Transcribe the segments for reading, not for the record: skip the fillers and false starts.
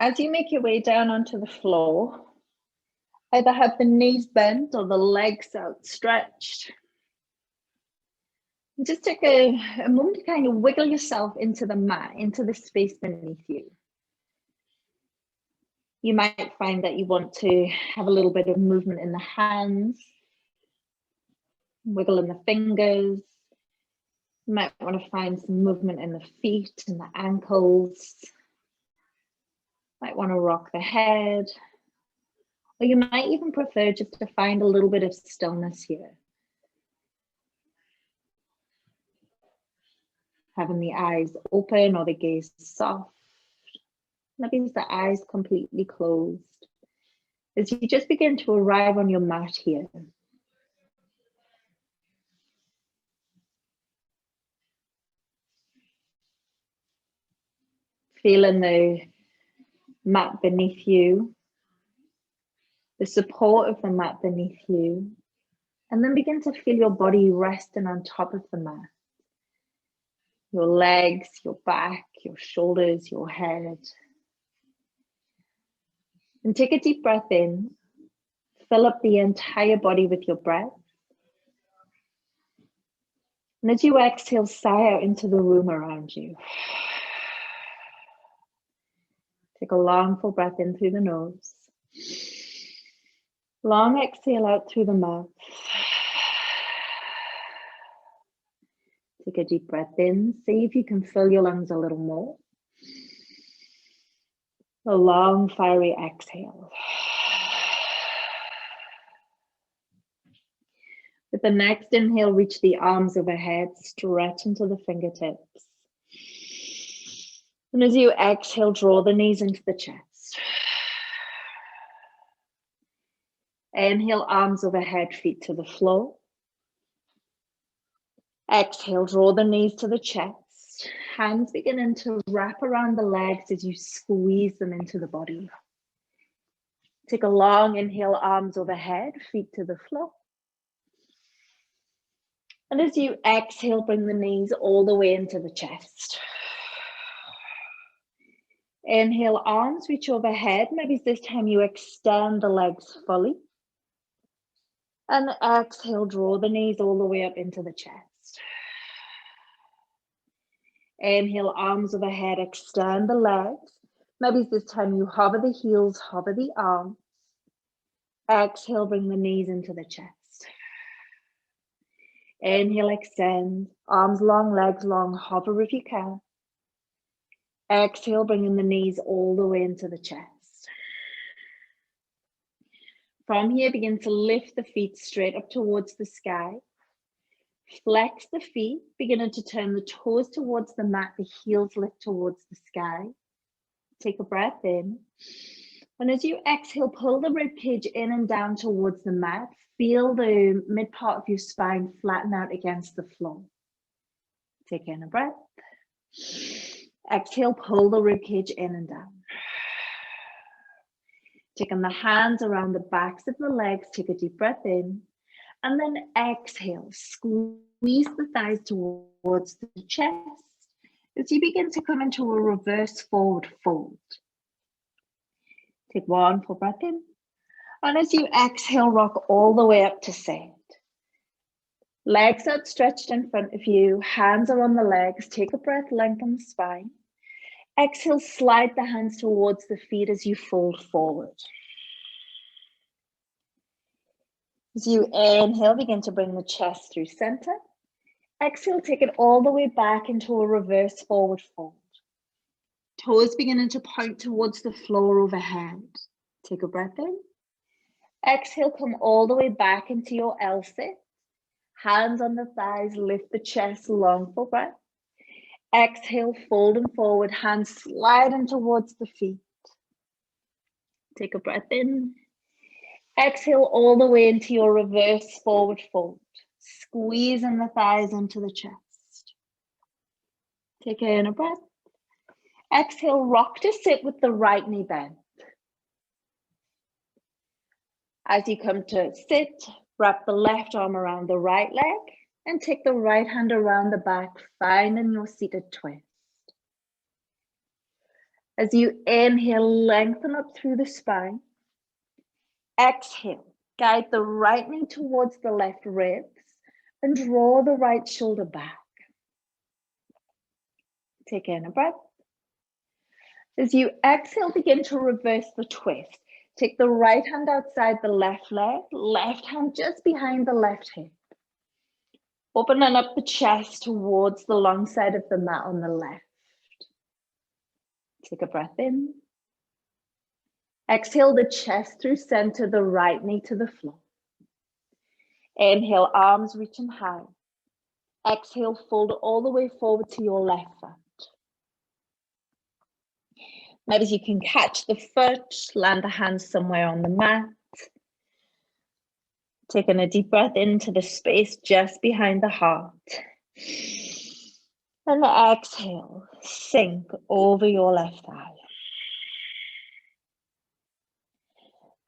As you make your way down onto the floor, either have the knees bent or the legs outstretched. And just take a moment to kind of wiggle yourself into the mat, into the space beneath you. You might find that you want to have a little bit of movement in the hands, wiggle in the fingers. You might want to find some movement in the feet and the ankles. Might want to rock the head. Or you might even prefer just to find a little bit of stillness here. Having the eyes open or the gaze soft. Maybe the eyes completely closed. As you just begin to arrive on your mat here. Feeling the mat beneath you, the support of the mat beneath you, and then begin to feel your body resting on top of the mat. Your legs, your back, your shoulders, your head. And take a deep breath in, fill up the entire body with your breath. And as you exhale, sigh out into the room around you. Take a long full breath in through the nose. Long exhale out through the mouth. Take a deep breath in. See if you can fill your lungs a little more. A long, fiery exhale. With the next inhale, reach the arms overhead, stretch into the fingertips. And as you exhale, draw the knees into the chest. Inhale, arms overhead, feet to the floor. Exhale, draw the knees to the chest. Hands beginning to wrap around the legs as you squeeze them into the body. Take a long inhale, arms overhead, feet to the floor. And as you exhale, bring the knees all the way into the chest. Inhale, arms reach overhead. Maybe this time you extend the legs fully. And exhale, draw the knees all the way up into the chest. Inhale, arms overhead, extend the legs. Maybe this time you hover the heels, hover the arms. Exhale, bring the knees into the chest. Inhale, extend, arms long, legs long, hover if you can. Exhale, bringing the knees all the way into the chest. From here, begin to lift the feet straight up towards the sky. Flex the feet, beginning to turn the toes towards the mat, the heels lift towards the sky. Take a breath in. And as you exhale, pull the rib cage in and down towards the mat. Feel the mid part of your spine flatten out against the floor. Take in a breath. Exhale, pull the rib cage in and down. Taking the hands around the backs of the legs, take a deep breath in. And then exhale, squeeze the thighs towards the chest as you begin to come into a reverse forward fold. Take one full breath in. And as you exhale, rock all the way up to sit. Legs outstretched in front of you, hands are on the legs. Take a breath, lengthen the spine. Exhale, slide the hands towards the feet as you fold forward. As you inhale, begin to bring the chest through center. Exhale, take it all the way back into a reverse forward fold. Toes beginning to point towards the floor overhead. Take a breath in. Exhale, come all the way back into your L-sit. Hands on the thighs, lift the chest, long full breath. Exhale, folding forward, hands sliding towards the feet. Take a breath in. Exhale all the way into your reverse forward fold. Squeezing the thighs into the chest. Take in a breath. Exhale, rock to sit with the right knee bent. As you come to sit, wrap the left arm around the right leg and take the right hand around the back, finding your seated twist. As you inhale, lengthen up through the spine. Exhale, guide the right knee towards the left ribs and draw the right shoulder back. Take in a breath. As you exhale, begin to reverse the twist. Take the right hand outside the left leg, left hand just behind the left hip. Opening up the chest towards the long side of the mat on the left. Take a breath in. Exhale the chest through center, the right knee to the floor. Inhale, arms reaching high. Exhale, fold all the way forward to your left foot. Maybe you can catch the foot, land the hands somewhere on the mat. Taking a deep breath into the space just behind the heart. And exhale, sink over your left thigh.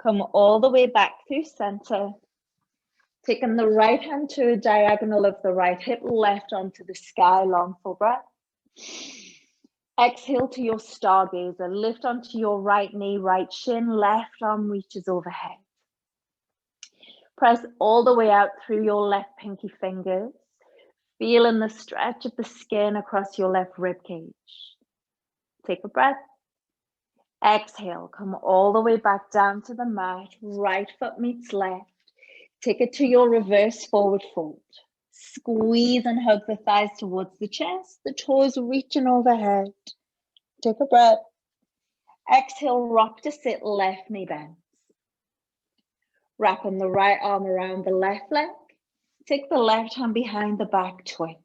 Come all the way back through center. Taking the right hand to a diagonal of the right hip, left onto the sky, long full breath. Exhale to your stargazer, lift onto your right knee, right shin, left arm reaches overhead. Press all the way out through your left pinky fingers, feeling the stretch of the skin across your left rib cage. Take a breath. Exhale, come all the way back down to the mat, right foot meets left. Take it to your reverse forward fold. Squeeze and hug the thighs towards the chest, the toes reaching overhead. Take a breath. Exhale, rock to sit, left knee bends. Wrapping the right arm around the left leg. Take the left hand behind the back, twist.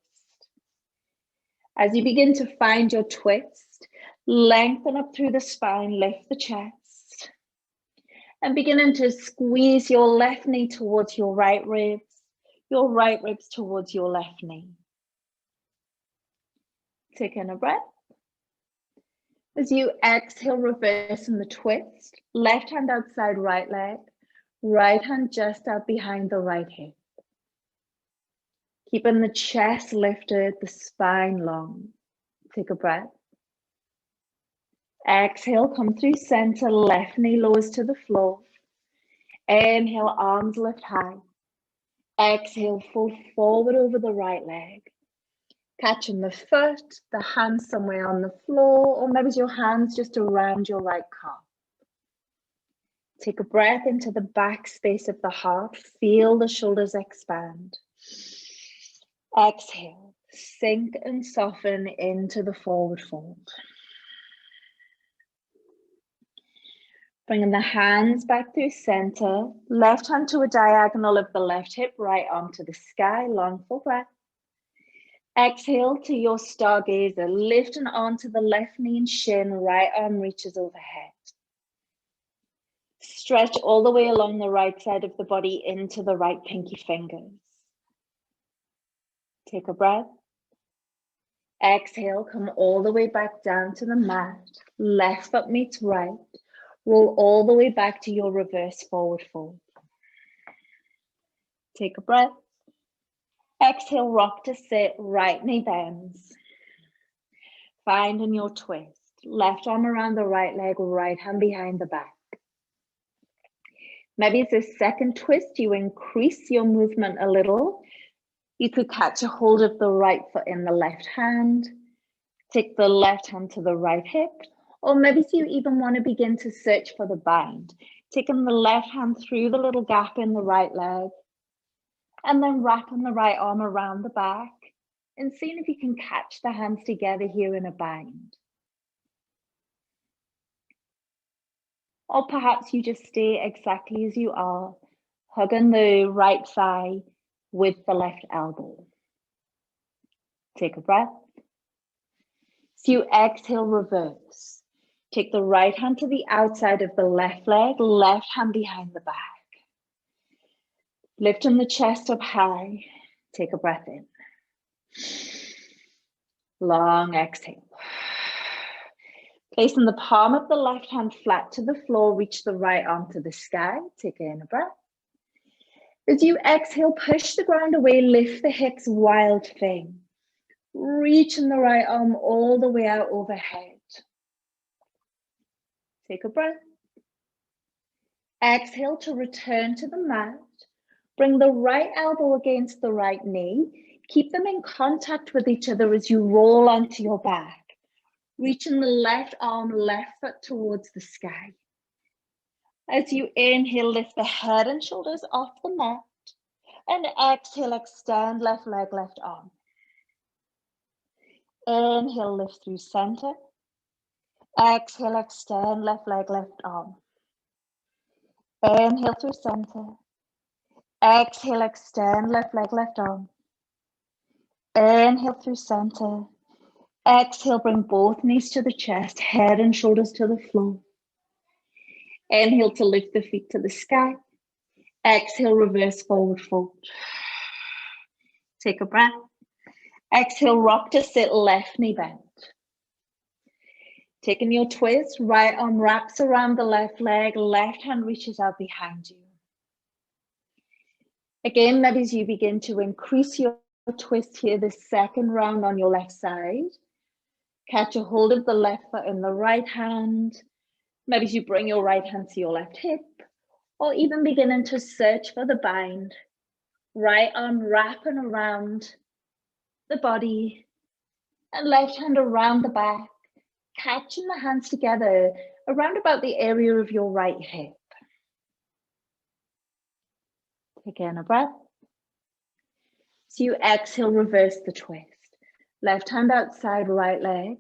As you begin to find your twist, lengthen up through the spine, lift the chest. And beginning to squeeze your left knee towards your right ribs towards your left knee. Take in a breath. As you exhale, reversing the twist, left hand outside right leg, right hand just out behind the right hip. Keeping the chest lifted, the spine long. Take a breath. Exhale, come through center, left knee lowers to the floor. Inhale, arms lift high. Exhale, fold forward over the right leg. Catching the foot, the hands somewhere on the floor, or maybe your hands just around your right calf. Take a breath into the back space of the heart. Feel the shoulders expand. Exhale, sink and soften into the forward fold. Bringing the hands back through center, left hand to a diagonal of the left hip, right arm to the sky, long full breath. Exhale to your stargazer, lifting onto the left knee and shin, right arm reaches overhead. Stretch all the way along the right side of the body into the right pinky fingers. Take a breath. Exhale, come all the way back down to the mat. Left foot meets right. Roll all the way back to your reverse forward fold. Take a breath. Exhale, rock to sit, right knee bends. Finding your twist. Left arm around the right leg, right hand behind the back. Maybe it's a second twist, you increase your movement a little. You could catch a hold of the right foot in the left hand. Take the left hand to the right hip. Or maybe you even want to begin to search for the bind. Taking the left hand through the little gap in the right leg. And then wrapping the right arm around the back and seeing if you can catch the hands together here in a bind. Or perhaps you just stay exactly as you are, hugging the right thigh with the left elbow. Take a breath. So you exhale, reverse. Take the right hand to the outside of the left leg, left hand behind the back. Lifting the chest up high, take a breath in. Long exhale. Placing the palm of the left hand flat to the floor, reach the right arm to the sky, take in a breath. As you exhale, push the ground away, lift the hips, wild thing. Reaching the right arm all the way out overhead. Take a breath. Exhale to return to the mat. Bring the right elbow against the right knee. Keep them in contact with each other as you roll onto your back. Reaching the left arm, left foot towards the sky. As you inhale, lift the head and shoulders off the mat. And exhale, extend left leg, left arm. Inhale, lift through center. Exhale, extend left leg, left arm. Inhale through center. Exhale, extend left leg, left arm. Inhale through center. Exhale, bring both knees to the chest, head and shoulders to the floor. Inhale to lift the feet to the sky. Exhale, reverse forward fold. Take a breath. Exhale, rock to sit, left knee bent. Taking your twist, right arm wraps around the left leg, left hand reaches out behind you. Again, maybe as you begin to increase your twist here, the second round on your left side. Catch a hold of the left foot in the right hand. Maybe as you bring your right hand to your left hip, or even beginning to search for the bind. Right arm wrapping around the body, and left hand around the back, catching the hands together around about the area of your right hip. Again, a breath. So you exhale, reverse the twist. Left hand outside right leg,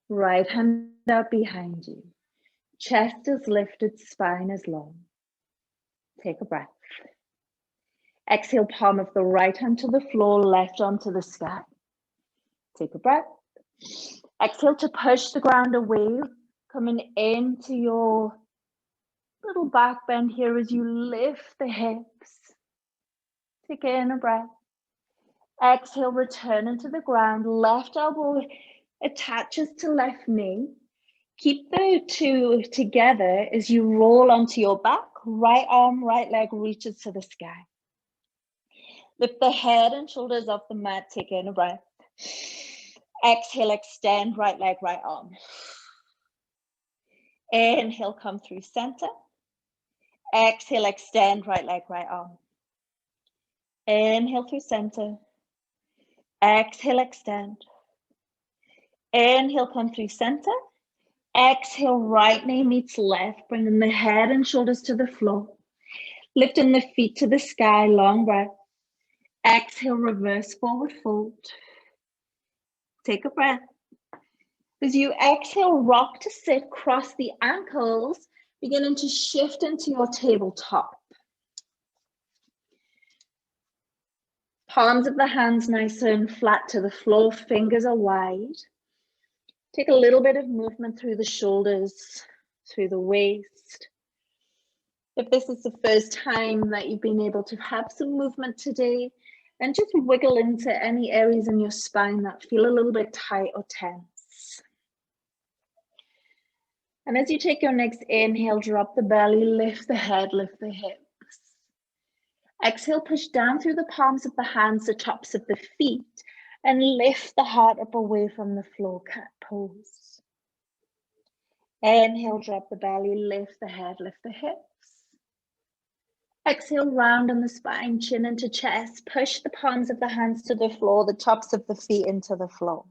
right hand out behind you. Chest is lifted, spine is long. Take a breath. Exhale, palm of the right hand to the floor, left arm to the sky. Take a breath. Exhale to push the ground away, coming into your little back bend here as you lift the hips. Take in a breath. Exhale, return into the ground. Left elbow attaches to left knee. Keep the two together as you roll onto your back. Right arm, right leg reaches to the sky. Lift the head and shoulders off the mat. Take in a breath. Exhale, extend right leg, right arm. Inhale, come through center. Exhale, extend right leg, right arm. Inhale through center. Exhale, extend. Inhale, come through center. Exhale, right knee meets left, bringing the head and shoulders to the floor. Lifting the feet to the sky, long breath. Exhale, reverse forward fold. Take a breath. As you exhale, rock to sit, cross the ankles, beginning to shift into your tabletop. Palms of the hands nice and flat to the floor, fingers are wide. Take a little bit of movement through the shoulders, through the waist. If this is the first time that you've been able to have some movement today, then just wiggle into any areas in your spine that feel a little bit tight or tense. And as you take your next inhale, drop the belly, lift the head, lift the hips. Exhale, push down through the palms of the hands, the tops of the feet, and lift the heart up away from the floor, cat pose. Inhale, drop the belly, lift the head, lift the hips. Exhale, round on the spine, chin into chest, push the palms of the hands to the floor, the tops of the feet into the floor.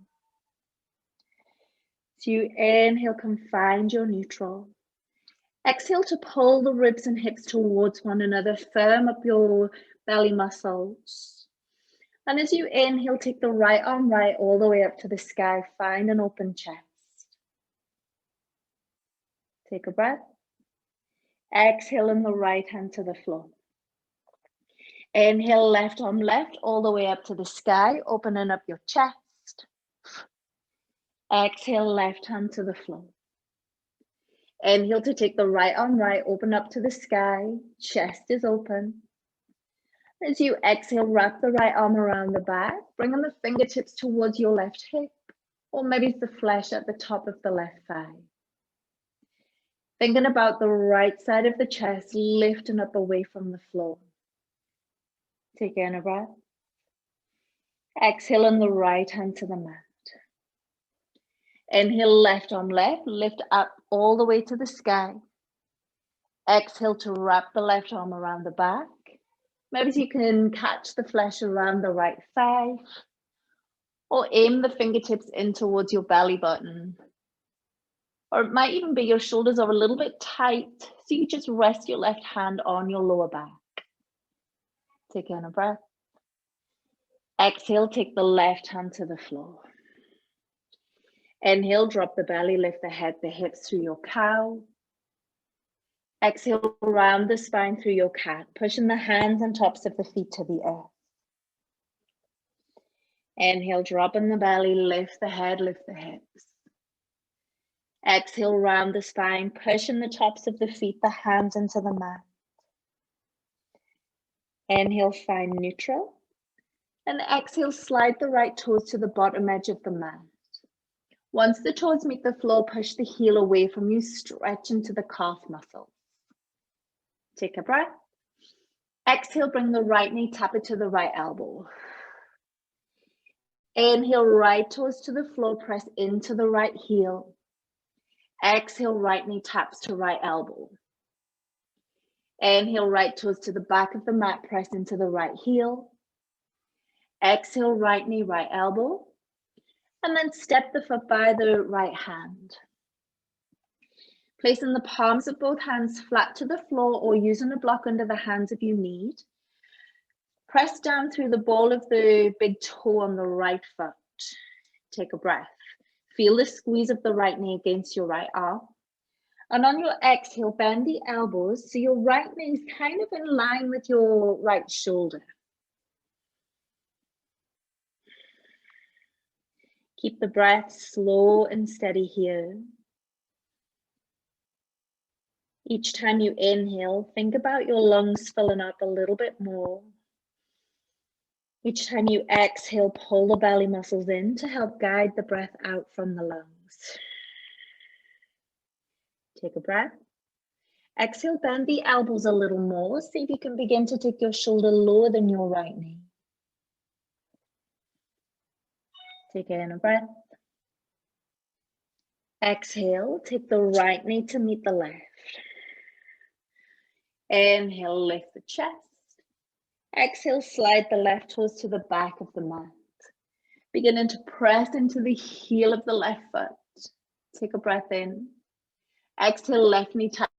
So you inhale, come find your neutral. Exhale to pull the ribs and hips towards one another, firm up your belly muscles. And as you inhale, take the right arm right all the way up to the sky, find an open chest. Take a breath. Exhale, in the right hand to the floor. Inhale, left arm left, all the way up to the sky, opening up your chest. Exhale, left hand to the floor. Inhale to take the right arm right, open up to the sky, chest is open. As you exhale, wrap the right arm around the back, bringing the fingertips towards your left hip, or maybe it's the flesh at the top of the left thigh. Thinking about the right side of the chest, lifting up away from the floor. Take in a breath. Exhale, on the right hand to the mat. Inhale, left arm left, lift up all the way to the sky. Exhale to wrap the left arm around the back. Maybe you can catch the flesh around the right thigh, or aim the fingertips in towards your belly button. Or it might even be your shoulders are a little bit tight, so you just rest your left hand on your lower back. Take in a breath. Exhale, take the left hand to the floor. Inhale, drop the belly, lift the head, the hips through your cow. Exhale, round the spine through your cat, pushing the hands and tops of the feet to the earth. Inhale, drop in the belly, lift the head, lift the hips. Exhale, round the spine, pushing the tops of the feet, the hands into the mat. Inhale, find neutral. And exhale, slide the right toes to the bottom edge of the mat. Once the toes meet the floor, push the heel away from you, stretch into the calf muscles. Take a breath. Exhale, bring the right knee, tap it to the right elbow. Inhale, right toes to the floor, press into the right heel. Exhale, right knee taps to right elbow. Inhale, right toes to the back of the mat, press into the right heel. Exhale, right knee, right elbow. And then step the foot by the right hand. Placing the palms of both hands flat to the floor or using a block under the hands if you need. Press down through the ball of the big toe on the right foot. Take a breath. Feel the squeeze of the right knee against your right arm. And on your exhale, bend the elbows so your right knee is kind of in line with your right shoulder. Keep the breath slow and steady here. Each time you inhale, think about your lungs filling up a little bit more. Each time you exhale, pull the belly muscles in to help guide the breath out from the lungs. Take a breath. Exhale, bend the elbows a little more. See if you can begin to take your shoulder lower than your right knee. Take in a breath. Exhale, take the right knee to meet the left. Inhale, lift the chest. Exhale, slide the left toes to the back of the mat. Beginning to press into the heel of the left foot. Take a breath in. Exhale, left knee taps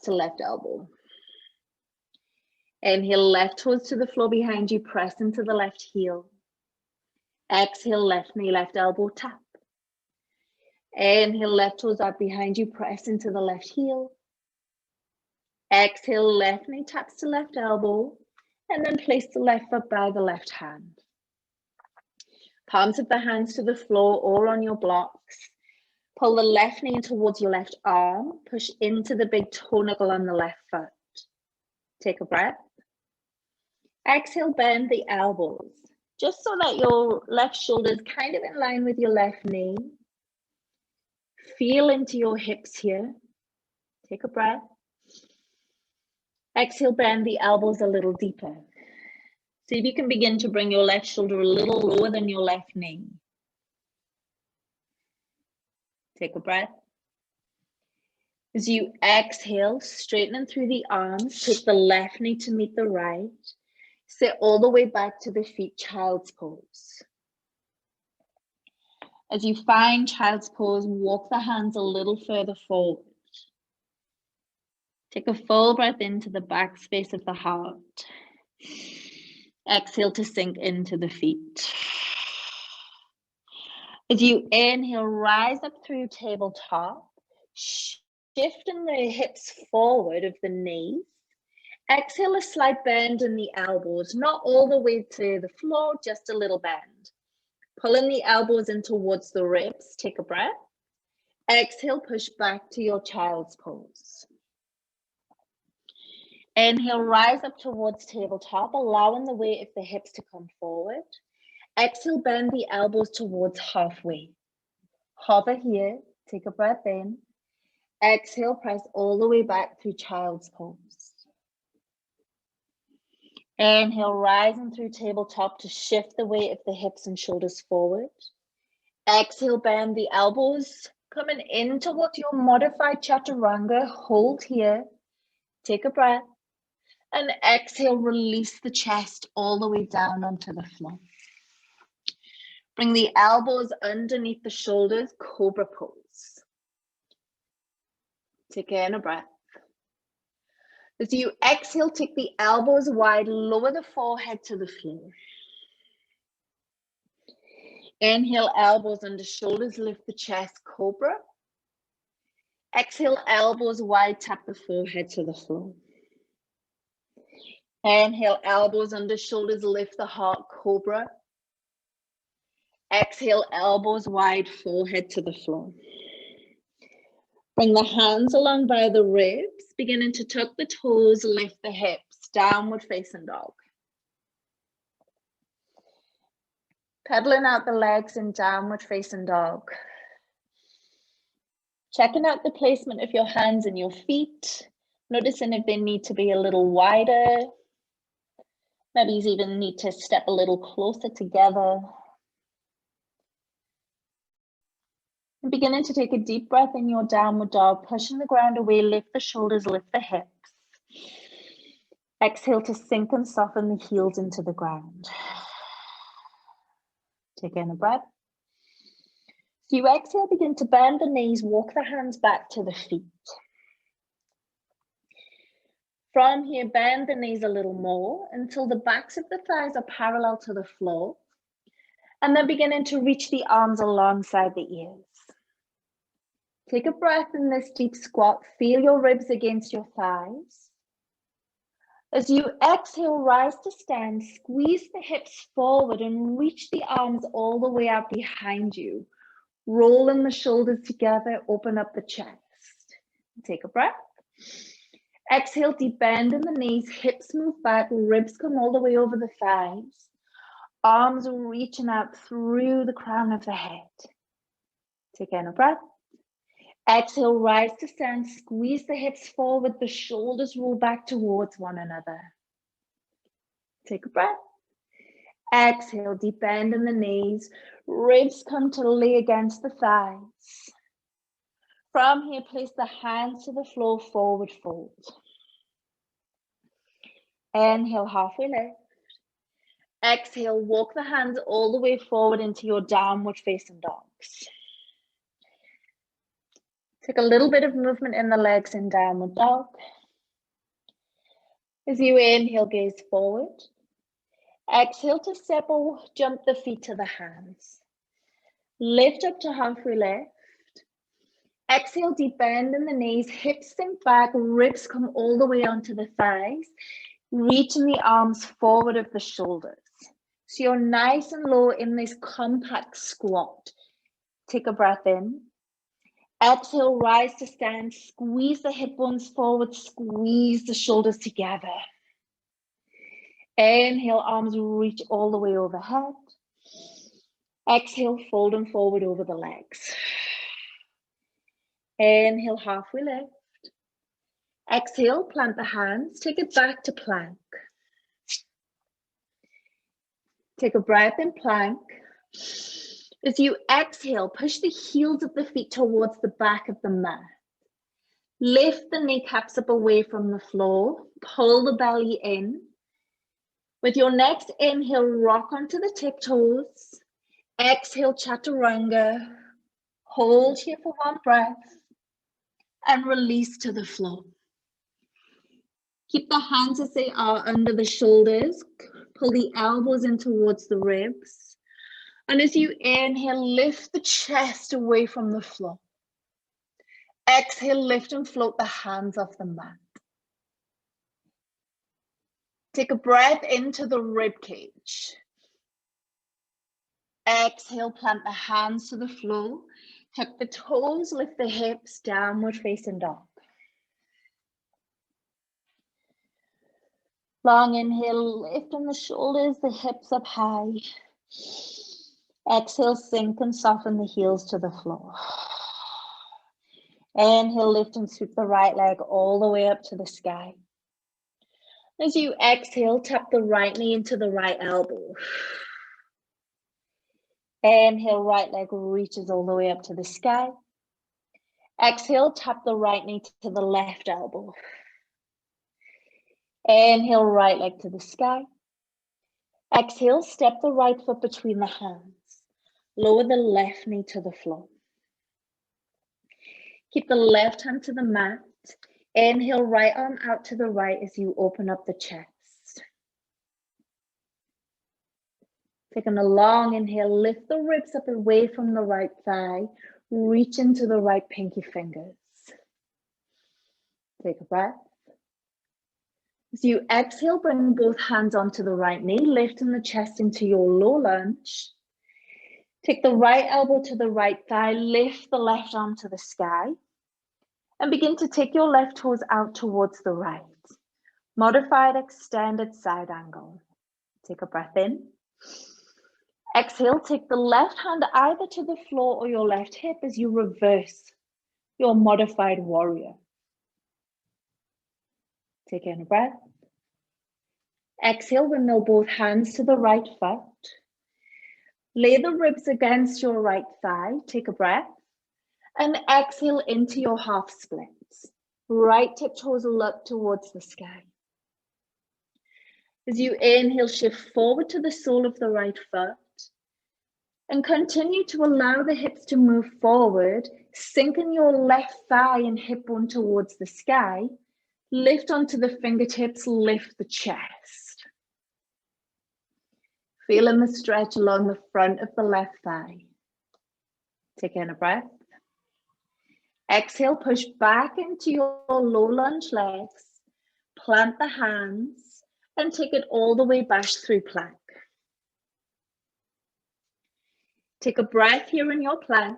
to left elbow. Inhale, left toes to the floor behind you, press into the left heel. Exhale, left knee, left elbow, tap. Inhale, left toes out behind you, press into the left heel. Exhale, left knee taps to left elbow, and then place the left foot by the left hand. Palms of the hands to the floor or on your blocks. Pull the left knee towards your left arm, push into the big toe knuckle on the left foot. Take a breath. Exhale, bend the elbows, just so that your left shoulder is kind of in line with your left knee. Feel into your hips here. Take a breath. Exhale, bend the elbows a little deeper. See if you can begin to bring your left shoulder a little lower than your left knee. Take a breath. As you exhale, straightening through the arms, take the left knee to meet the right. Sit all the way back to the feet, child's pose. As you find child's pose, walk the hands a little further forward. Take a full breath into the back space of the heart. Exhale to sink into the feet. As you inhale, rise up through tabletop, shifting the hips forward of the knees. Exhale, a slight bend in the elbows, not all the way to the floor, just a little bend. Pulling the elbows in towards the ribs, take a breath. Exhale, push back to your child's pose. Inhale, rise up towards tabletop, allowing the weight of the hips to come forward. Exhale, bend the elbows towards halfway. Hover here, take a breath in. Exhale, press all the way back through child's pose. Inhale, rising through tabletop to shift the weight of the hips and shoulders forward. Exhale, bend the elbows, coming in towards your modified chaturanga. Hold here, take a breath, and exhale, release the chest all the way down onto the floor. Bring the elbows underneath the shoulders, cobra pose. Take in a breath. As you exhale, take the elbows wide, lower the forehead to the floor. Inhale, elbows under shoulders, lift the chest, cobra. Exhale, elbows wide, tap the forehead to the floor. Inhale, elbows under shoulders, lift the heart, cobra. Exhale, elbows wide, forehead to the floor. Bring the hands along by the ribs, beginning to tuck the toes, lift the hips, downward facing dog. Pedaling out the legs in downward facing dog. Checking out the placement of your hands and your feet, noticing if they need to be a little wider. Maybe you even need to step a little closer together. And beginning to take a deep breath in your downward dog, pushing the ground away, lift the shoulders, lift the hips. Exhale to sink and soften the heels into the ground. Take in a breath. So you exhale, begin to bend the knees, walk the hands back to the feet. From here, bend the knees a little more until the backs of the thighs are parallel to the floor. And then beginning to reach the arms alongside the ears. Take a breath in this deep squat. Feel your ribs against your thighs. As you exhale, rise to stand, squeeze the hips forward and reach the arms all the way out behind you. Rolling the shoulders together, open up the chest. Take a breath. Exhale, deep bend in the knees, hips move back, ribs come all the way over the thighs. Arms reaching out through the crown of the head. Take in a breath. Exhale, rise to stand, squeeze the hips forward, the shoulders roll back towards one another. Take a breath. Exhale, deep bend in the knees, ribs come to lay against the thighs. From here, place the hands to the floor, forward fold. Inhale, halfway lift. Exhale, walk the hands all the way forward into your downward facing dogs. Take a little bit of movement in the legs in downward dog. As you inhale, gaze forward. Exhale to step or jump the feet to the hands. Lift up to halfway lift. Exhale, deep bend in the knees, hips sink back, ribs come all the way onto the thighs. Reaching the arms forward of the shoulders. So you're nice and low in this compact squat. Take a breath in. Exhale, rise to stand, squeeze the hip bones forward, squeeze the shoulders together. Inhale, arms reach all the way overhead. Exhale, fold them forward over the legs. Inhale, halfway lift. Exhale, plant the hands, take it back to plank. Take a breath in plank. As you exhale, push the heels of the feet towards the back of the mat. Lift the kneecaps up away from the floor. Pull the belly in. With your next inhale, rock onto the tiptoes. Exhale, chaturanga. Hold here for one breath. And release to the floor. Keep the hands as they are under the shoulders. Pull the elbows in towards the ribs. And as you inhale, lift the chest away from the floor. Exhale, lift and float the hands off the mat. Take a breath into the rib cage. Exhale, plant the hands to the floor. Tuck the toes, lift the hips, downward facing dog. Long inhale, lift on the shoulders, the hips up high. Exhale, sink and soften the heels to the floor. Inhale, lift and sweep the right leg all the way up to the sky. As you exhale, tap the right knee into the right elbow. Inhale, right leg reaches all the way up to the sky. Exhale, tap the right knee to the left elbow. Inhale, right leg to the sky. Exhale, step the right foot between the hands. Lower the left knee to the floor. Keep the left hand to the mat. Inhale, right arm out to the right as you open up the chest. Taking a long inhale, lift the ribs up away from the right thigh. Reach into the right pinky fingers. Take a breath. As you exhale, bring both hands onto the right knee, lifting the chest into your low lunge. Take the right elbow to the right thigh, lift the left arm to the sky, and begin to take your left toes out towards the right. Modified extended side angle. Take a breath in. Exhale, take the left hand either to the floor or your left hip as you reverse your modified warrior. Take in a breath. Exhale, windmill both hands to the right foot. Lay the ribs against your right thigh. Take a breath. And exhale into your half splits. Right tip toes look towards the sky. As you inhale, shift forward to the sole of the right foot. And continue to allow the hips to move forward, sinking your left thigh and hip bone towards the sky. Lift onto the fingertips, lift the chest. Feeling the stretch along the front of the left thigh. Take in a breath. Exhale, push back into your low lunge legs. Plant the hands and take it all the way back through plank. Take a breath here in your plank.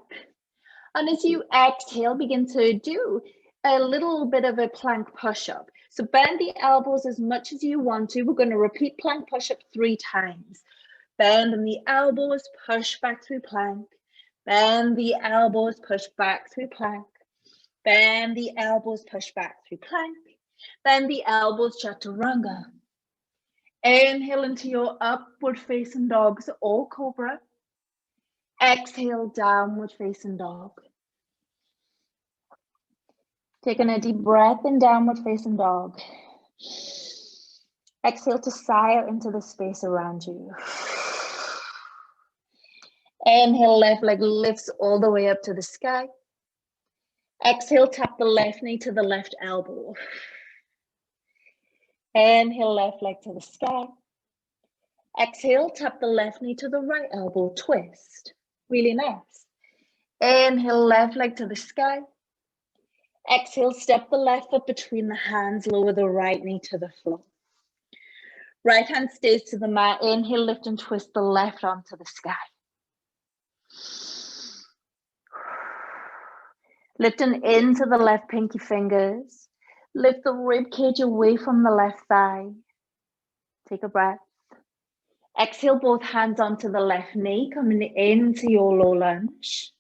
And as you exhale, begin to do a little bit of a plank push-up. So bend the elbows as much as you want to. We're going to repeat plank push-up 3 times. Bend in the elbows, push back through plank. Bend the elbows, push back through plank. Bend the elbows, push back through plank. Bend the elbows, chaturanga. Inhale into your upward facing dogs or cobra. Exhale, downward facing dog. Taking a deep breath in downward facing dog. Exhale to sigh out into the space around you. Inhale, left leg lifts all the way up to the sky. Exhale, tap the left knee to the left elbow. Inhale, left leg to the sky. Exhale, tap the left knee to the right elbow, twist. Really nice. Inhale, left leg to the sky. Exhale, step the left foot between the hands, lower the right knee to the floor. Right hand stays to the mat. Inhale, lift and twist the left arm to the sky. Lifting into the left pinky fingers. Lift the rib cage away from the left thigh. Take a breath. Exhale, both hands onto the left knee, coming into your low lunge.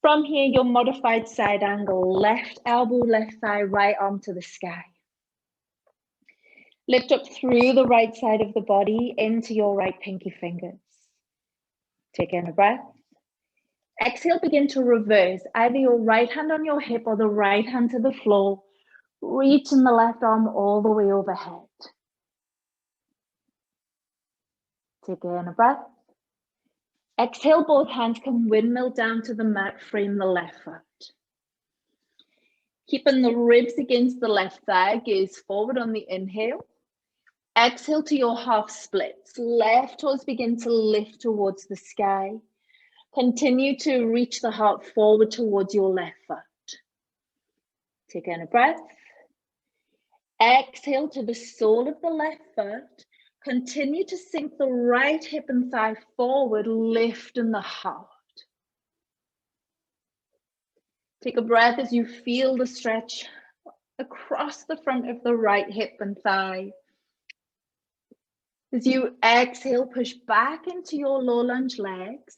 From here, your modified side angle, left elbow, left thigh, right arm to the sky. Lift up through the right side of the body into your right pinky fingers. Take in a breath. Exhale, begin to reverse, either your right hand on your hip or the right hand to the floor, reaching the left arm all the way overhead. Take in a breath. Exhale, both hands come windmill down to the mat, frame the left foot. Keeping the ribs against the left thigh, gaze forward on the inhale. Exhale to your half splits. Left toes begin to lift towards the sky. Continue to reach the heart forward towards your left foot. Take in a breath. Exhale to the sole of the left foot. Continue to sink the right hip and thigh forward, lifting the heart. Take a breath as you feel the stretch across the front of the right hip and thigh. As you exhale, push back into your low lunge legs,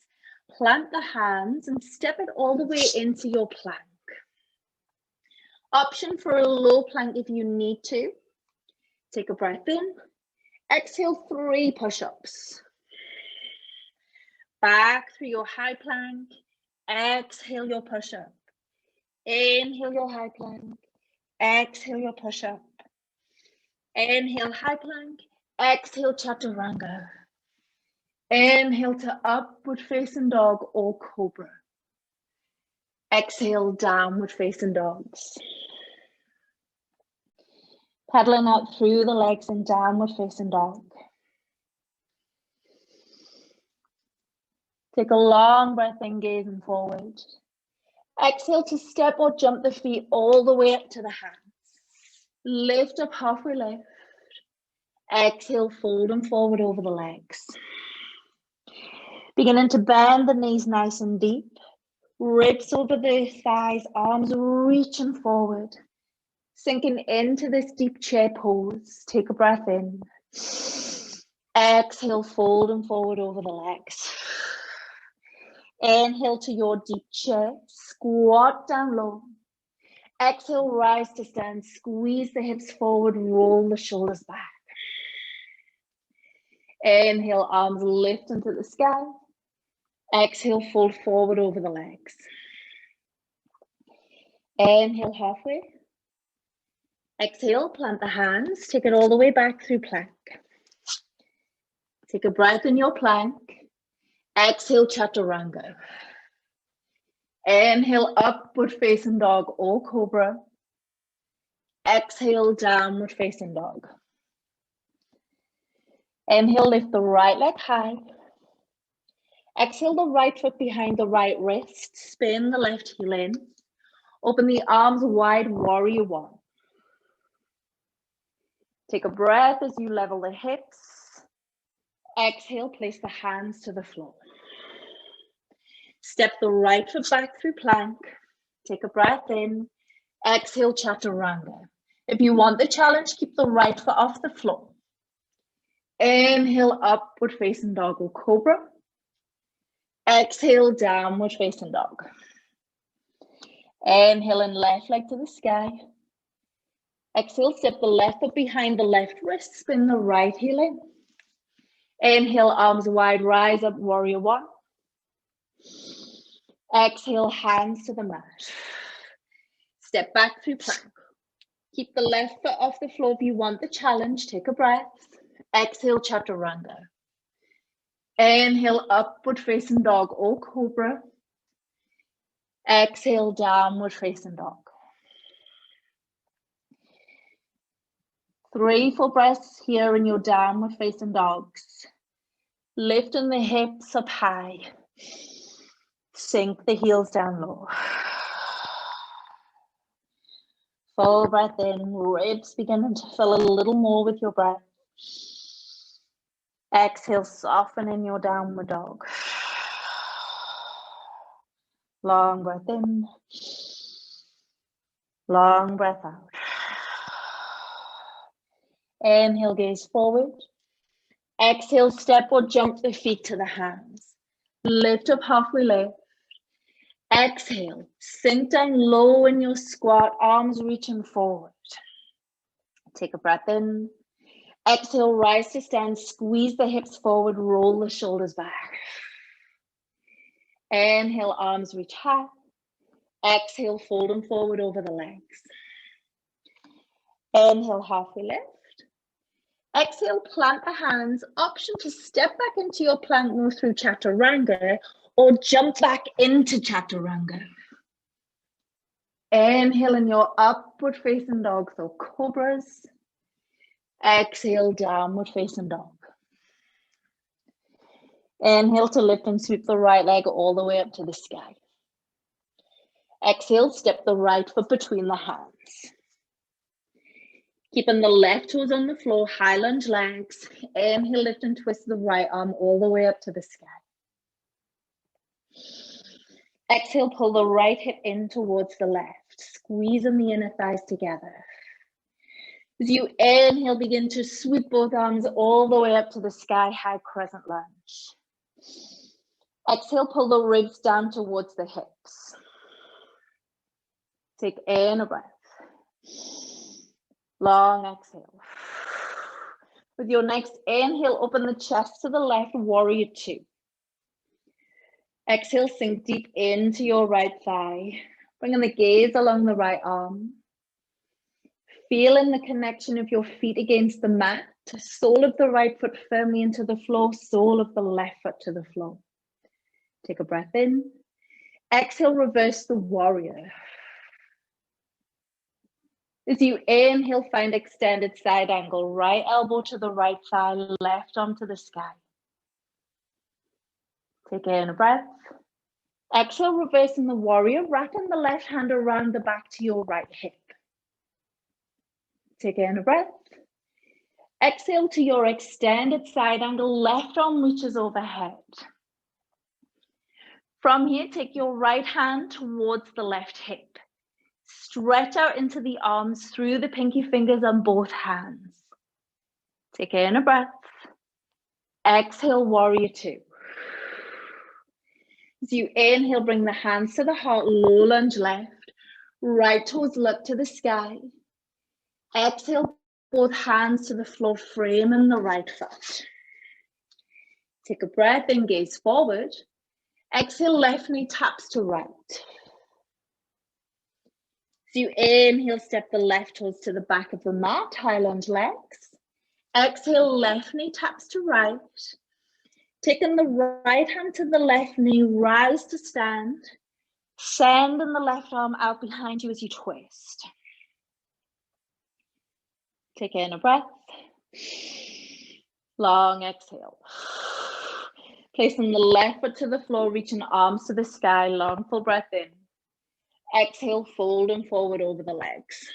plant the hands and step it all the way into your plank. Option for a low plank if you need to. Take a breath in. Exhale, 3 push-ups. Back through your high plank. Exhale your push-up. Inhale your high plank. Exhale your push-up. Inhale high plank. Exhale chaturanga. Inhale to upward facing dog or cobra. Exhale downward facing dogs. Pedaling out through the legs in downward facing dog. Take a long breath in, gazing forward. Exhale to step or jump the feet all the way up to the hands. Lift up halfway lift. Exhale, folding forward over the legs. Beginning to bend the knees nice and deep. Ribs over the thighs, arms reaching forward. Sinking into this deep chair pose. Take a breath in. Exhale, folding forward over the legs. Inhale to your deep chair. Squat down low. Exhale, rise to stand. Squeeze the hips forward. Roll the shoulders back. Inhale, arms lift into the sky. Exhale, fold forward over the legs. Inhale, halfway. Exhale, plant the hands. Take it all the way back through plank. Take a breath in your plank. Exhale, chaturanga. Inhale, upward facing dog or cobra. Exhale, downward facing dog. Inhale, lift the right leg high. Exhale, the right foot behind the right wrist. Spin the left heel in. Open the arms wide, warrior one. Take a breath as you level the hips. Exhale, place the hands to the floor. Step the right foot back through plank. Take a breath in. Exhale, chaturanga. If you want the challenge, keep the right foot off the floor. Inhale, upward facing dog or cobra. Exhale, downward facing dog. Inhale and left leg to the sky. Exhale, step the left foot behind the left wrist, spin the right heel in. Inhale, arms wide, rise up, warrior one. Exhale, hands to the mat. Step back through plank. Keep the left foot off the floor if you want the challenge. Take a breath. Exhale, chaturanga. Inhale, upward facing dog or cobra. Exhale, downward facing dog. 3 full breaths here in your downward facing dogs. Lifting the hips up high. Sink the heels down low. Full breath in, ribs beginning to fill a little more with your breath. Exhale, soften in your downward dog. Long breath in. Long breath out. Inhale, gaze forward. Exhale, step or jump the feet to the hands. Lift up halfway lift. Exhale, sink down low in your squat, arms reaching forward. Take a breath in. Exhale, rise to stand, squeeze the hips forward, roll the shoulders back. Inhale, arms reach high. Exhale, folding forward over the legs. Inhale, halfway lift. Exhale, plant the hands. Option to step back into your plank move through chaturanga or jump back into chaturanga. Inhale in your upward facing dog, so cobras. Exhale, downward facing dog. Inhale to lift and sweep the right leg all the way up to the sky. Exhale, step the right foot between the hands. Keeping the left toes on the floor, high lunge legs. Inhale, lift and twist the right arm all the way up to the sky. Exhale, pull the right hip in towards the left, squeezing the inner thighs together. As you inhale, begin to sweep both arms all the way up to the sky, high crescent lunge. Exhale, pull the ribs down towards the hips. Take in a breath. Long exhale. With your next inhale, open the chest to the left, warrior two. Exhale, sink deep into your right thigh, bringing the gaze along the right arm. Feeling the connection of your feet against the mat, sole of the right foot firmly into the floor, sole of the left foot to the floor. Take a breath in. Exhale, reverse the warrior. As you inhale, find extended side angle, right elbow to the right thigh, left arm to the sky. Take in a breath. Exhale, reversing the warrior, wrapping the left hand around the back to your right hip. Take in a breath. Exhale to your extended side angle, left arm reaches overhead. From here, take your right hand towards the left hip. Stretch out into the arms through the pinky fingers on both hands. Take in a breath. Exhale, warrior two. As you inhale, bring the hands to the heart, low lunge left. Right toes look to the sky. Exhale, both hands to the floor, framing the right foot. Take a breath in, gaze forward. Exhale, left knee taps to right. As you inhale, step the left toes to the back of the mat, high lunge legs. Exhale, left knee taps to right. Taking the right hand to the left knee, rise to stand. Sending the left arm out behind you as you twist. Take in a breath. Long exhale. Placing the left foot to the floor, reaching arms to the sky, long full breath in. Exhale, folding forward over the legs.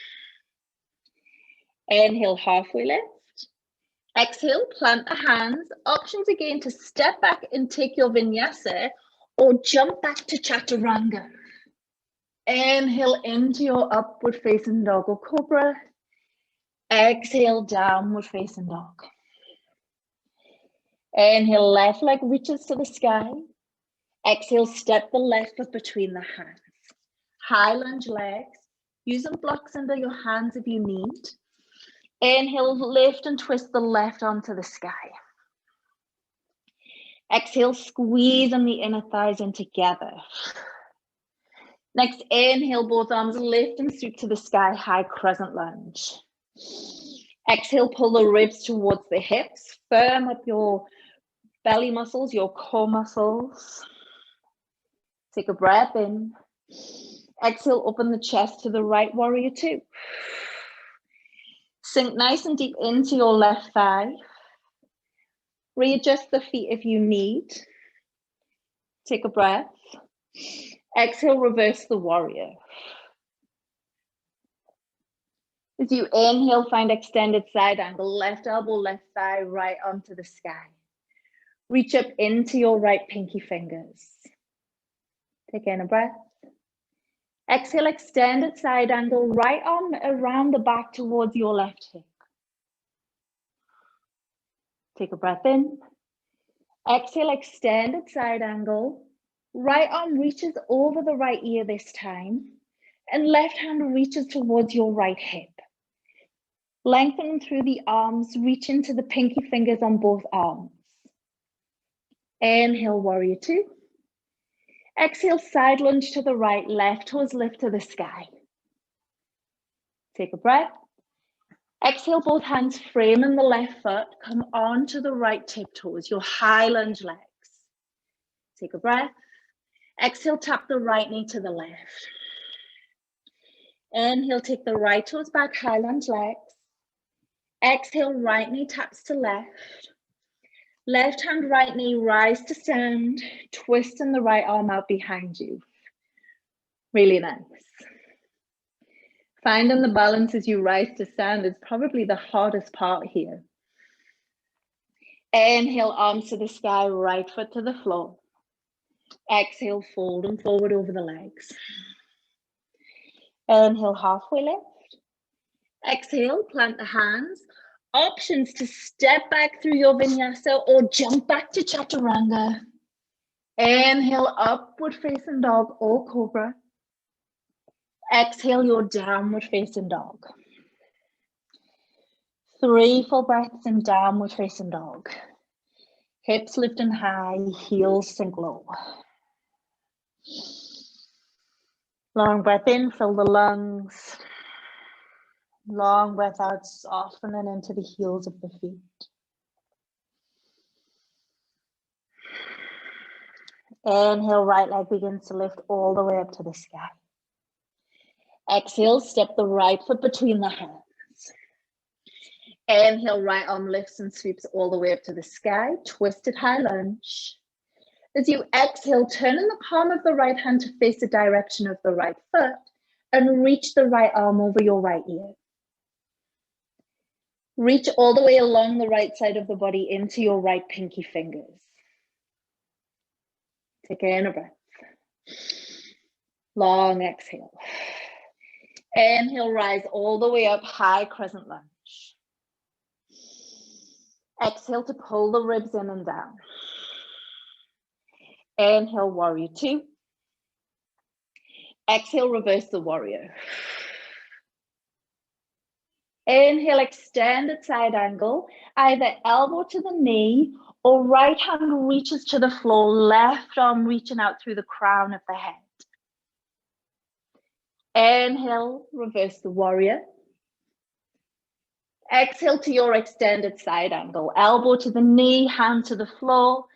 Inhale, halfway lift. Exhale, plant the hands. Options again to step back and take your vinyasa or jump back to chaturanga. Inhale into your upward facing dog or cobra. Exhale, downward facing dog. Inhale, left leg reaches to the sky. Exhale, step the left foot between the hands. High lunge legs. Using blocks under your hands if you need. Inhale, lift and twist the left arm to the sky. Exhale, squeeze on the inner thighs in together. Next, inhale, both arms lift and sweep to the sky, high crescent lunge. Exhale, pull the ribs towards the hips. Firm up your belly muscles, your core muscles. Take a breath in. Exhale, open the chest to the right, warrior two. Sink nice and deep into your left thigh. Readjust the feet if you need. Take a breath. Exhale, reverse the warrior. As you inhale, find extended side angle, left elbow, left thigh, right arm to the sky. Reach up into your right pinky fingers. Take in a breath. Exhale, extended side angle, right arm around the back towards your left hip. Take a breath in. Exhale, extended side angle. Right arm reaches over the right ear this time, and left hand reaches towards your right hip. Lengthen through the arms, reach into the pinky fingers on both arms. Inhale, warrior two. Exhale, side lunge to the right, left toes lift to the sky. Take a breath. Exhale, both hands framing the left foot, come onto the right tiptoes, your high lunge legs. Take a breath. Exhale, tap the right knee to the left. Inhale, take the right toes back, high lunge legs. Exhale, right knee taps to left. Left hand, right knee, rise to stand, twisting the right arm out behind you. Really nice. Finding the balance as you rise to stand is probably the hardest part here. Inhale, arms to the sky, right foot to the floor. Exhale, folding forward over the legs. Inhale, halfway lift. Exhale, plant the hands. Options to step back through your vinyasa or jump back to chaturanga. Inhale, upward facing dog or cobra. Exhale, your downward facing dog. 3 full breaths in downward facing dog. Hips lifting high, heels sink low. Long breath in, fill the lungs. Long breath out, softening into the heels of the feet. Inhale, right leg begins to lift all the way up to the sky. Exhale, step the right foot between the hands. Inhale, right arm lifts and sweeps all the way up to the sky. Twisted high lunge. As you exhale, turn in the palm of the right hand to face the direction of the right foot and reach the right arm over your right ear. Reach all the way along the right side of the body into your right pinky fingers. Take in a breath. Long exhale. Inhale, rise all the way up, high crescent lunge. Exhale to pull the ribs in and down. Inhale, warrior two. Exhale, reverse the warrior. Inhale, extended side angle, either elbow to the knee or right hand reaches to the floor, left arm reaching out through the crown of the head. Inhale, reverse the warrior. Exhale to your extended side angle, elbow to the knee, hand to the floor,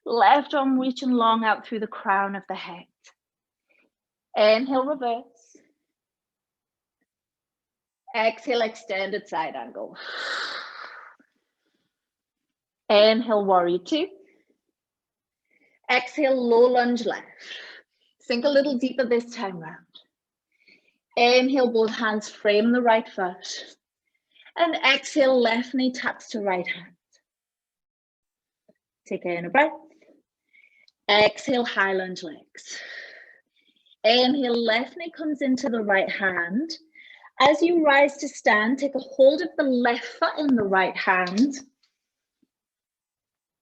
left arm reaching long out through the crown of the head. Inhale, reverse. Exhale, extended side angle. Inhale, warrior two. Exhale, low lunge left. Sink a little deeper this time round. Inhale, both hands frame the right foot. And exhale, left knee taps to right hand. Take in a breath. Exhale, high lunge legs. Inhale, left knee comes into the right hand. As you rise to stand, take a hold of the left foot in the right hand.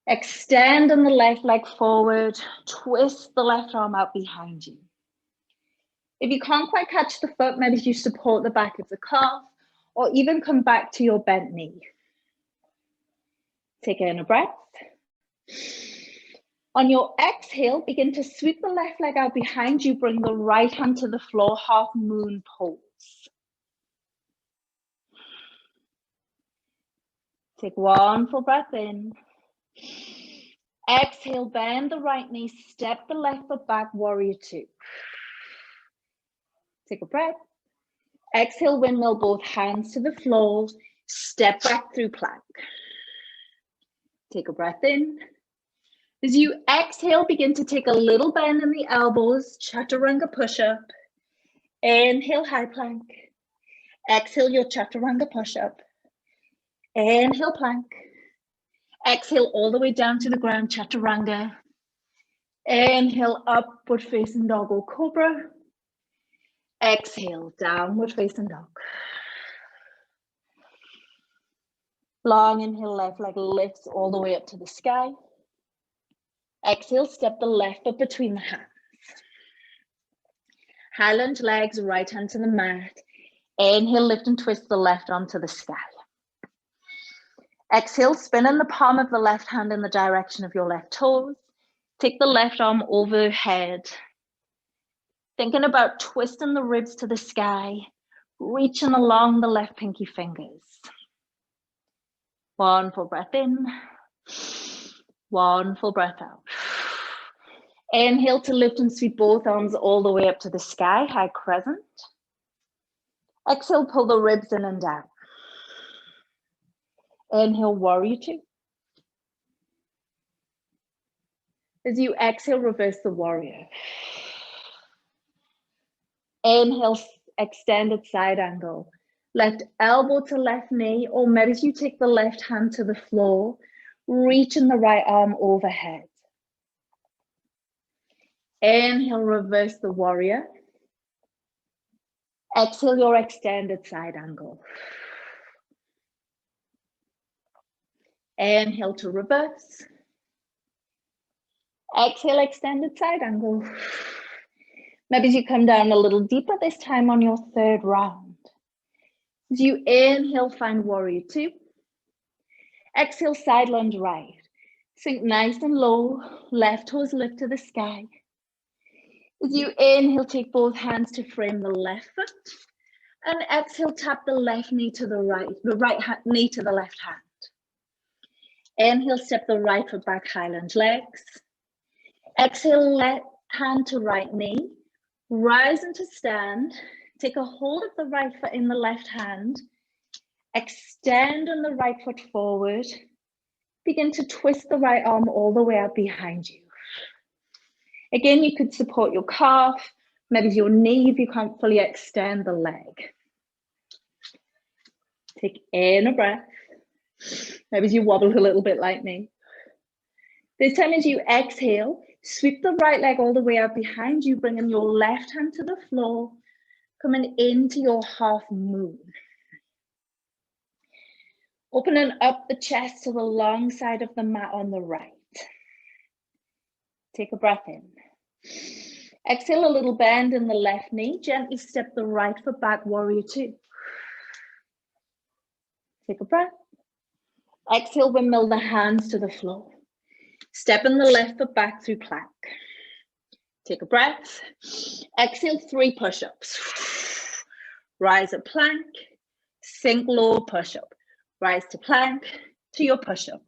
Extend on the left leg forward. Twist the left arm out behind you. If you can't quite catch the foot, maybe you support the back of the calf or even come back to your bent knee. Take in a breath. On your exhale, begin to sweep the left leg out behind you. Bring the right hand to the floor, half moon pose. Take one full breath in. Exhale, bend the right knee, step the left foot back, warrior two. Take a breath. Exhale, windmill both hands to the floor, step back through plank. Take a breath in. As you exhale, begin to take a little bend in the elbows, chaturanga push-up. Inhale, high plank. Exhale, your chaturanga push-up. Inhale, plank. Exhale all the way down to the ground, chaturanga. Inhale, upward facing dog or cobra. Exhale, downward facing dog. Long inhale, left leg lifts all the way up to the sky. Exhale, step the left foot between the hands. High lunge legs, right hand to the mat. Inhale, lift and twist the left arm to the sky. Exhale, spin in the palm of the left hand in the direction of your left toes. Take the left arm overhead. Thinking about twisting the ribs to the sky, reaching along the left pinky fingers. One full breath in. One full breath out. Inhale to lift and sweep both arms all the way up to the sky, high crescent. Exhale, pull the ribs in and down. Inhale, warrior two. As you exhale, reverse the warrior. Inhale, extended side angle. Left elbow to left knee, or maybe you take the left hand to the floor, reaching the right arm overhead. Inhale, reverse the warrior. Exhale, your extended side angle. Inhale to reverse. Exhale, extended side angle. Maybe you come down a little deeper this time on your third round. As you inhale, find warrior two. Exhale, side lunge right. Sink nice and low, left toes lift to the sky. As you inhale, take both hands to frame the left foot. And exhale, tap the left knee to the right knee to the left hand. Inhale, step the right foot back, high lunge legs. Exhale, left hand to right knee. Rise into stand. Take a hold of the right foot in the left hand. Extend on the right foot forward. Begin to twist the right arm all the way out behind you. Again, you could support your calf, maybe your knee if you can't fully extend the leg. Take in a breath. Maybe you wobble a little bit like me. This time as you exhale, sweep the right leg all the way out behind you, bringing your left hand to the floor, coming into your half moon. Opening up the chest to the long side of the mat on the right. Take a breath in. Exhale, a little bend in the left knee. Gently step the right foot back, warrior two. Take a breath. Exhale, windmill the hands to the floor. Step in the left foot back through plank. Take a breath. Exhale, 3 push-ups. Rise at plank, sink low, push-up. Rise to plank, to your push-up.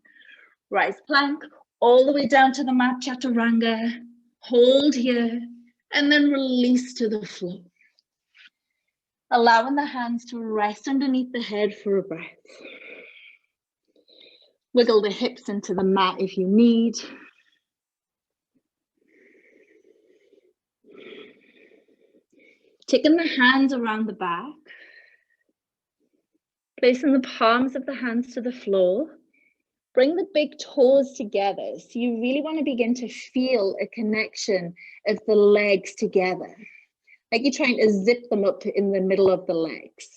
Rise plank, all the way down to the mat, chaturanga. Hold here, and then release to the floor. Allowing the hands to rest underneath the head for a breath. Wiggle the hips into the mat if you need. Taking the hands around the back. Placing the palms of the hands to the floor. Bring the big toes together. So you really want to begin to feel a connection of the legs together. Like you're trying to zip them up in the middle of the legs.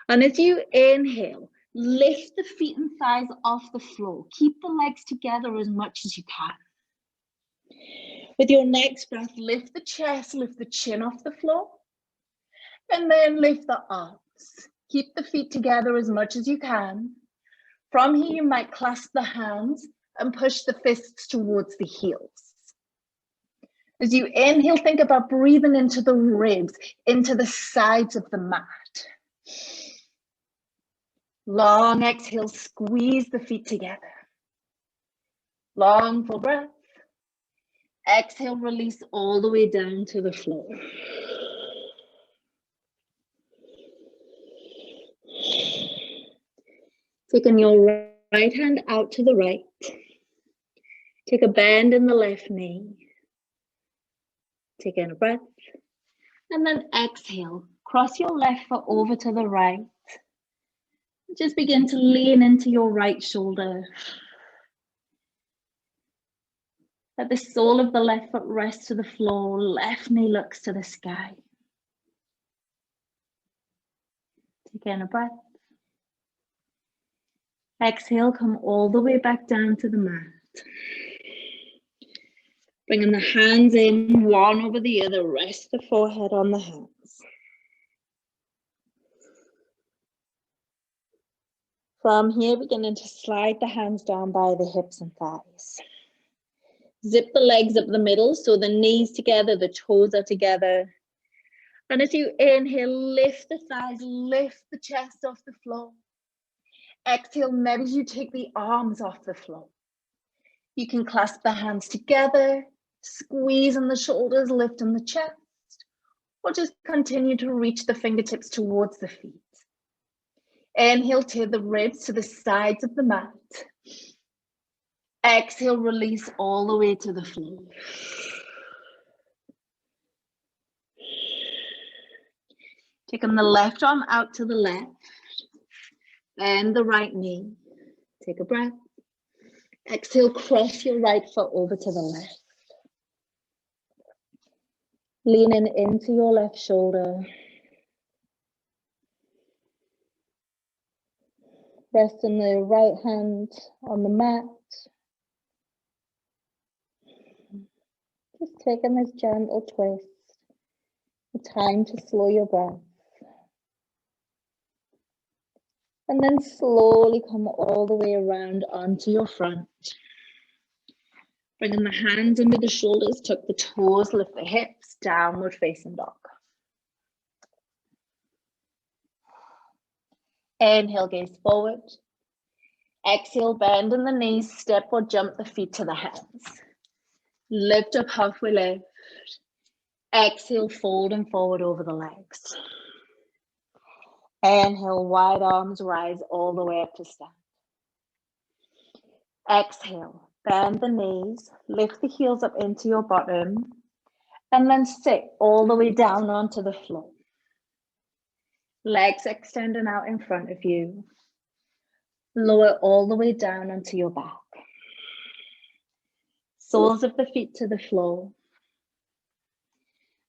And as you inhale, lift the feet and thighs off the floor. Keep the legs together as much as you can. With your next breath, lift the chest, lift the chin off the floor. And then lift the arms. Keep the feet together as much as you can. From here, you might clasp the hands and push the fists towards the heels. As you inhale, think about breathing into the ribs, into the sides of the mat. Long exhale, squeeze the feet together. Long full breath. Exhale, release all the way down to the floor. Taking your right hand out to the right. Take a bend in the left knee. Take in a breath. And then exhale. Cross your left foot over to the right. Just begin to lean into your right shoulder. Let the sole of the left foot rest to the floor. Left knee looks to the sky. Take in a breath. Exhale, come all the way back down to the mat. Bringing the hands in, one over the other. Rest the forehead on the hands. From here, beginning to slide the hands down by the hips and thighs. Zip the legs up the middle, so the knees together, the toes are together. And as you inhale, lift the thighs, lift the chest off the floor. Exhale, maybe you take the arms off the floor. You can clasp the hands together, squeeze on the shoulders, lift on the chest, or just continue to reach the fingertips towards the feet. Inhale, tear the ribs to the sides of the mat. Exhale, release all the way to the floor. Taking the left arm out to the left. Bend the right knee. Take a breath. Exhale, cross your right foot over to the left. Leaning into your left shoulder. Resting the right hand on the mat. Just taking this gentle twist. The time to slow your breath. And then slowly come all the way around onto your front. Bringing the hands under the shoulders, tuck the toes, lift the hips, downward facing dog. Inhale, gaze forward. Exhale, bend in the knees, step or jump the feet to the hands. Lift up, halfway lift. Exhale, fold and forward over the legs. Inhale, wide arms, rise all the way up to stand. Exhale, bend the knees, lift the heels up into your bottom, and then sit all the way down onto the floor. Legs extending out in front of you. Lower all the way down onto your back. Soles of the feet to the floor.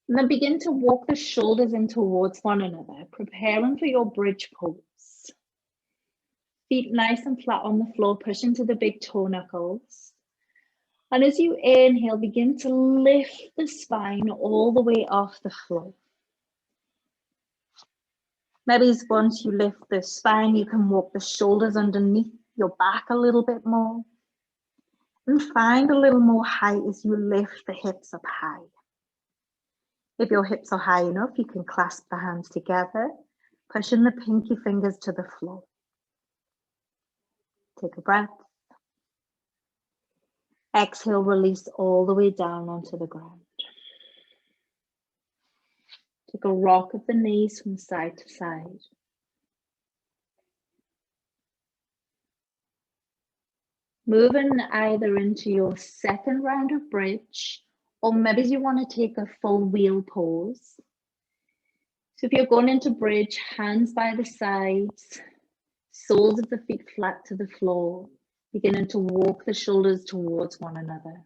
And then begin to walk the shoulders in towards one another, preparing for your bridge pose. Feet nice and flat on the floor, push into the big toe knuckles. And as you inhale, begin to lift the spine all the way off the floor. Maybe once you lift the spine, you can walk the shoulders underneath your back a little bit more. And find a little more height as you lift the hips up high. If your hips are high enough, you can clasp the hands together, pushing the pinky fingers to the floor. Take a breath. Exhale, release all the way down onto the ground. Take a rock of the knees from side to side. Moving either into your second round of bridge, or maybe you want to take a full wheel pose. So if you're going into bridge, hands by the sides, soles of the feet flat to the floor, beginning to walk the shoulders towards one another.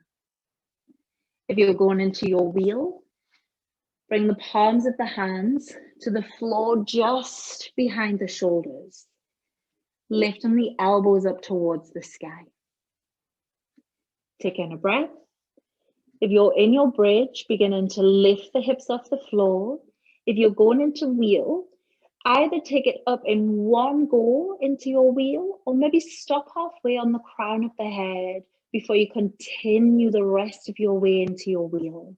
If you're going into your wheel, bring the palms of the hands to the floor just behind the shoulders, lifting the elbows up towards the sky. Take in a breath. If you're in your bridge, beginning to lift the hips off the floor. If you're going into wheel, either take it up in one go into your wheel, or maybe stop halfway on the crown of the head before you continue the rest of your way into your wheel.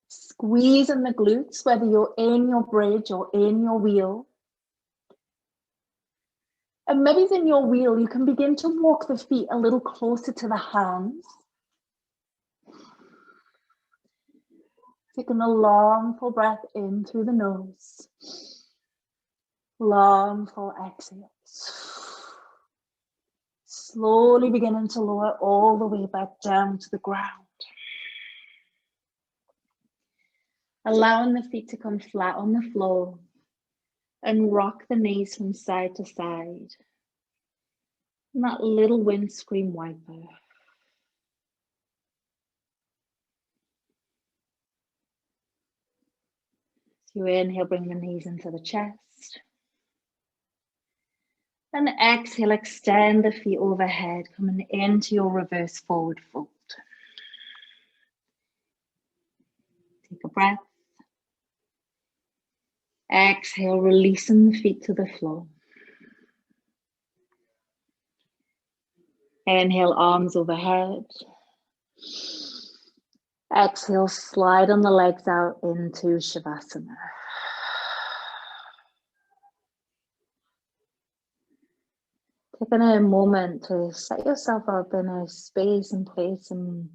Squeeze in the glutes, whether you're in your bridge or in your wheel. And maybe in your wheel, you can begin to walk the feet a little closer to the hands. Taking a long, full breath in through the nose. Long, full exhale. Slowly beginning to lower all the way back down to the ground. Allowing the feet to come flat on the floor and rock the knees from side to side. And that little windscreen wiper. So you inhale, bring the knees into the chest. And exhale, extend the feet overhead, coming into your reverse forward fold. Take a breath. Exhale, releasing the feet to the floor. Inhale, arms overhead. Exhale, slide on the legs out into Shavasana. Taking a moment to set yourself up in a space and place in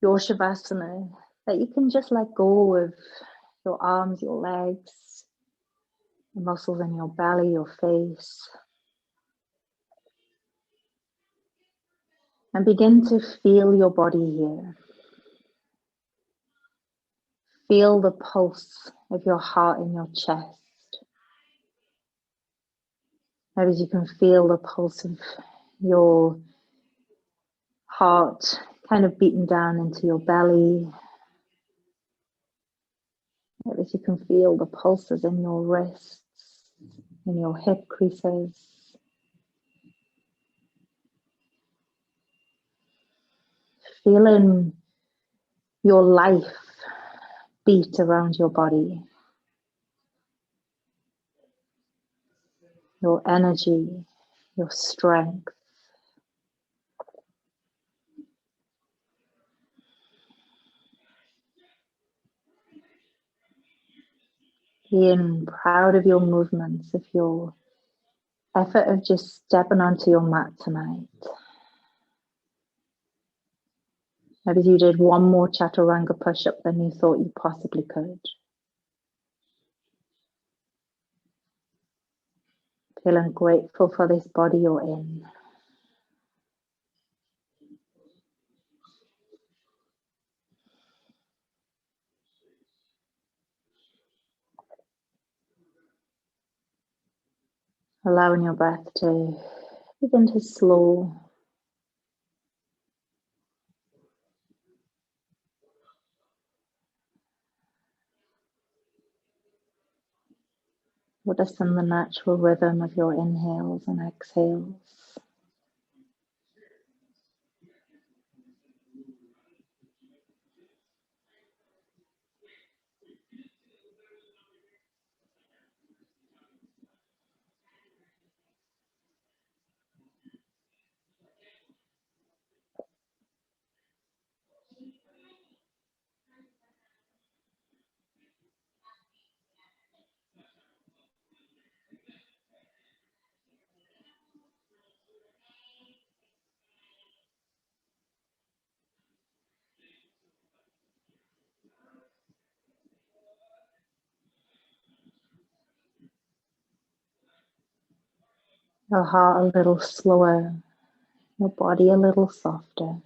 your Shavasana that you can just let go of your arms, your legs, the muscles in your belly, your face. And begin to feel your body here. Feel the pulse of your heart in your chest. Maybe you can feel the pulse of your heart kind of beating down into your belly. Maybe you can feel the pulses in your wrists, in your hip creases. Feeling your life beat around your body. your energy, your strength. Being proud of your movements, of your effort of just stepping onto your mat tonight. Maybe you did one more chaturanga push-up than you thought you possibly could. Feeling grateful for this body you're in. Allowing your breath to begin to slow. Noticing the natural rhythm of your inhales and exhales. Your heart a little slower, your body a little softer.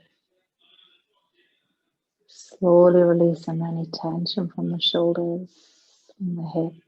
Slowly releasing any tension from the shoulders, from the hips.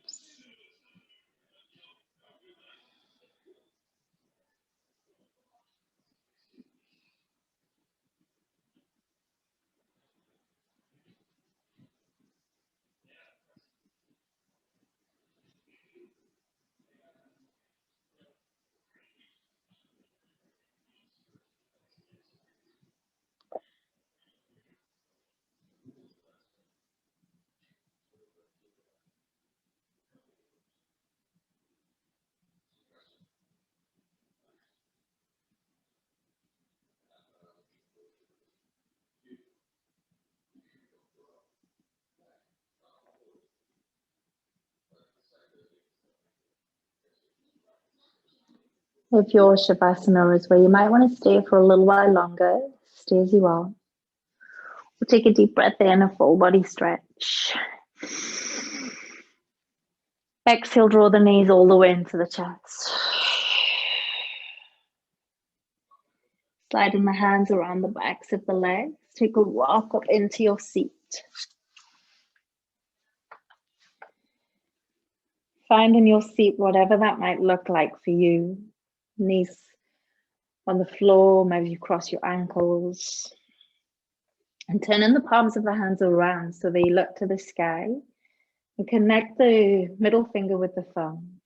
If your Shavasana is where you might want to stay for a little while longer, stay as you are. We'll take a deep breath in, a full body stretch. Exhale, draw the knees all the way into the chest. Sliding the hands around the backs of the legs. Take a rock up into your seat. Find in your seat whatever that might look like for you. Knees on the floor, maybe you cross your ankles. And turning the palms of the hands around so they look to the sky. And connect the middle finger with the thumbs.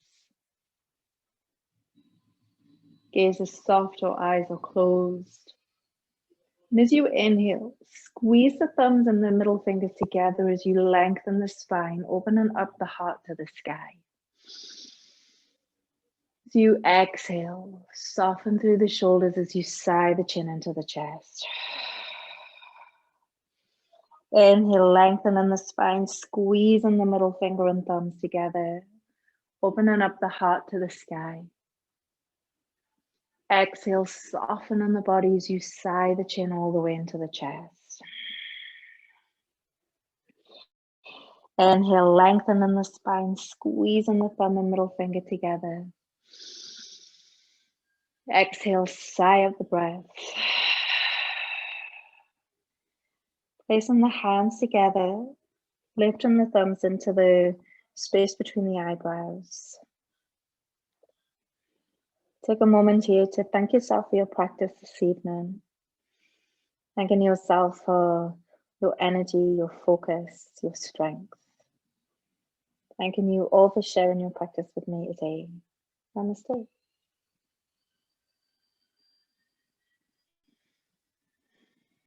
Gaze is soft or eyes are closed. And as you inhale, squeeze the thumbs and the middle fingers together as you lengthen the spine, opening up the heart to the sky. As you exhale, soften through the shoulders as you sigh the chin into the chest. Inhale, lengthening the spine, squeezing the middle finger and thumbs together, opening up the heart to the sky. Exhale, softening the body as you sigh the chin all the way into the chest. Inhale, lengthening the spine, squeezing the thumb and middle finger together. Exhale, sigh out the breath. Placing the hands together, lifting the thumbs into the space between the eyebrows. Take a moment here to thank yourself for your practice this evening. Thanking yourself for your energy, your focus, your strength. Thanking you all for sharing your practice with me today. Namaste.